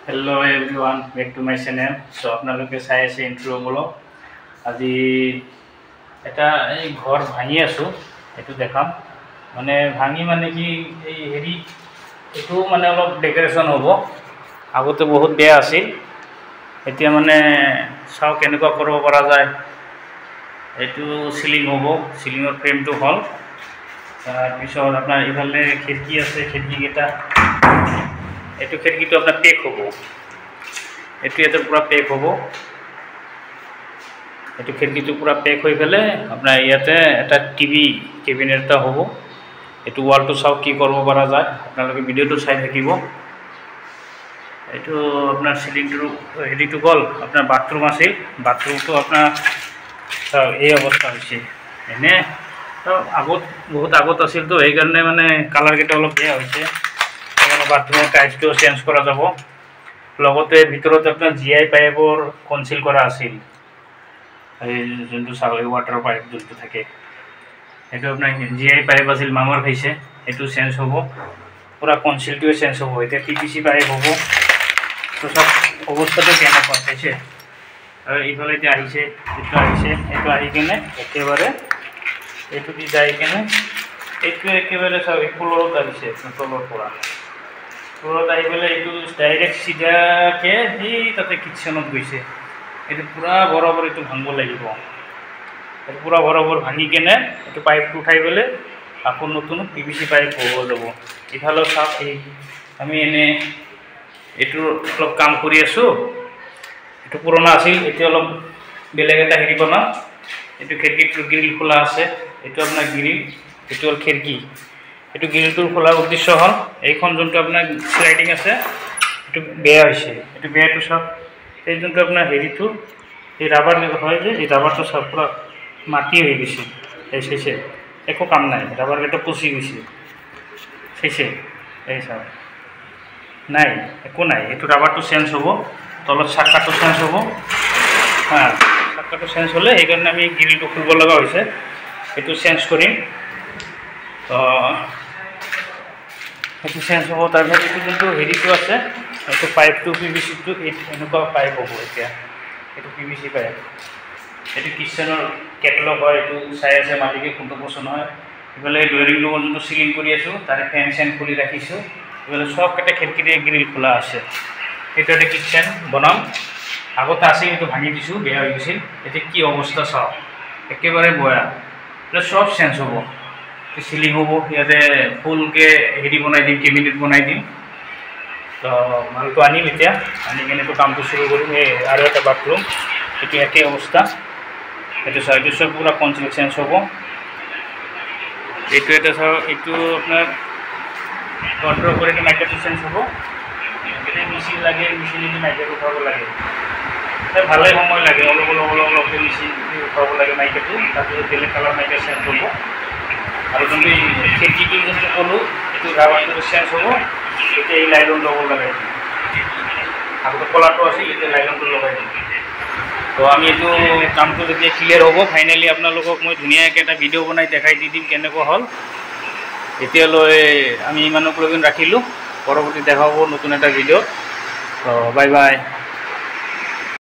Hello everyone, back to my channel. So আপোনালোকে চাই আছে ইন্ট্ৰো বলো আজি এটা এই ঘৰ ভাঙি আছো এটো দেখাম মানে ভাঙি মানে কি এই হেৰি এটো মানে অলপ ডেকোৰেশন হ'ব আগতে বহুত বেয়া আছিল এতিয়া মানে চাও কেনেকুৱা কৰিব পৰা যায় এটো সিলিং হ'ব সিলিংৰ ফ্ৰেমটো হল তাৰ পিছত আপোনাৰ ইফালে খিৰকি আছে খিৰকি কেটা এটো খিৰকিটো আপোনাৰ পেক হ'ব এটো এটা পুৰা পেক হ'ব এটো খিৰকিটো পুৰা পেক হৈ গলে আপোনাৰ ইয়াতে এটা টিভি কেবিনেট এটা হ'ব এটো ওয়ালটো চাও কি কৰিব পৰা যায় আপোনালোকে ভিডিওটো চাই থাকিব এটো আপোনাৰ সিলিংটো হেৰিটো গল আপোনাৰ বাথৰুম আছিল বাথৰুমটো আপোনাৰ এই অৱস্থা হৈছে এনে তো আগত বহুত আগত আছিল তো এই কাৰণে মানে কালাৰ কেটা অলপ বেয়া হৈছে বাথৰুমৰ টাইলছটো চেঞ্জ কৰা যাব লগতে ভিতৰত আপোনাৰ জিআই পাইপৰ কনসিল কৰা আছিল এই যোনটো সাগৰ ওয়াটাৰ পাইপ যোনটো থাকে এটো আপোনাৰ জিআই পাইপ আছিল মামৰ খাইছে এটো চেঞ্জ হ'ব পুৰা কনসিলটো চেঞ্জ হ'ব এটা পিভিসি পাইপ হ'ব তো সব অৱস্থাটো কেনেকুৱা হৈছে আৰু ইফালে যে আহিছে এটো আহি কেনে একেবাৰে এটো দি যায় কেনে এটো একেবাৰে সব ফ্লোৰত আহিছে তলৰ পৰা ফ্লোৰত আহি পেলাই এটো ডাইৰেক্ট সিধাকে এই তাতে কিচেনত গৈছে এটো পুৰা বৰাবৰ এটো ভাঙব লাগিব এটো পুৰা বৰাবৰ ভাঙি কেনে এটো পাইপটো উঠাই পেলে আকৌ নতুন পিভিসি পাইপ হ'ব যাব ইফালে সব এই আমি এনে এটো অলপ কাম কৰি আছো এটো পুৰণা আছিল এটো অলপ বেলেগ এটা হেৰি বনা এটো খিৰকিটো গ্ৰিল খোলা আছে এটো আপোনাৰ গ্ৰিল এটো হল খিৰকি এটো গ্ৰিলটোৰ খোলাৰ উদ্দেশ্য হল এইখন যোনটো আপোনাৰ স্লাইডিং আছে এটো বেয়া হৈছে এটো বেয়াটো সব এই যোনটো আপোনাৰ হেৰিটো এই ৰাবাৰ হয় যে এই ৰাবাৰটো সব পুৰা মাটি হৈ গৈছে এই শেষে একো কাম নাই ৰাবাৰ কেটা পচি গৈছে শেষে এই সব নাই একো নাই এটো রাবারটো চেঞ্জ হ'ব তলত চাকাটো চেঞ্জ হ'ব হ্যাঁ চাকাটো চেঞ্জ হলে এই কাৰণে আমি গ্ৰিলটো খুলব লগা হৈছে এটো চেঞ্জ কৰিম তো এটো চেঞ্জ হ'ব তাৰপিছত এটো যোনটো হেৰিটো আছে এটো পাইপটো পিভিসিটো এনেকুৱা পাইপ হ'ব এতিয়া এটো পিভিসি পাইপ এটো কিচেনৰ কেটলগ হয় এটো চাই আছে মালিকে কোনটো পছন্দ হয় ইফালে ডয়াৰিং ৰুমৰ যোনটো সিলিং কৰি আছো তাৰে ফেন চেন খুলি ৰাখিছো এবারে সব কেটে খিরকিতে গ্রিল খোলা আছে এটা একটা কিচেন বনাম আগতে আছে কিন্তু ভাঙি দিছো বেয়া হয়ে গেছিল এটা কি অবস্থা সব একেবারে বয়া এটা সব চেঞ্জ হব সিলিং হব ইয়াতে ফুলকে হেৰি বনাই দিম কেবিনেট বনাই দিম তো মালটো আনিম এতিয়া আনি কেনে তো কামটো শুরু কৰিম এই আৰু এটা বাথৰুম এটো একে অৱস্থা এটো সাইডে সব পুরা কনসিল চেঞ্জ হব এটো এটা সব এটো আপনার কন্ট্রোল করে কি মাইকাটো চেঞ্জ হ'ব এনে মেশিন লাগে মেশিন দি মাইকাটো উঠাব লাগে এটা ভালে সময় লাগে অলপ মেশিন উঠাব লাগে মাইকাটো তাতে বেলেগ কালার মাইকা চেঞ্জ হ'ব আৰু যদি খিৰকিটো যোনটো কলো এটো ৰাবাৰটো চেঞ্জ হ'ব এটা এই লাইলন লগাব লাগে আগতে কলাটো আছে এটা লাইলনটো লগাই দিম তো আমি এটো কামটো যেতিয়া ক্লিয়াৰ হ'ব ফাইনালি আপোনালোকক মই ধুনীয়াকৈ এটা ভিডিও বনাই দেখাই দি দিম কেনেকুৱা হল এতিয়ালৈ আমি ইমানক লগিন ৰাখিলো পৰৱৰ্তী দেখা হ'ব নতুন এটা ভিডিও তো বাই বাই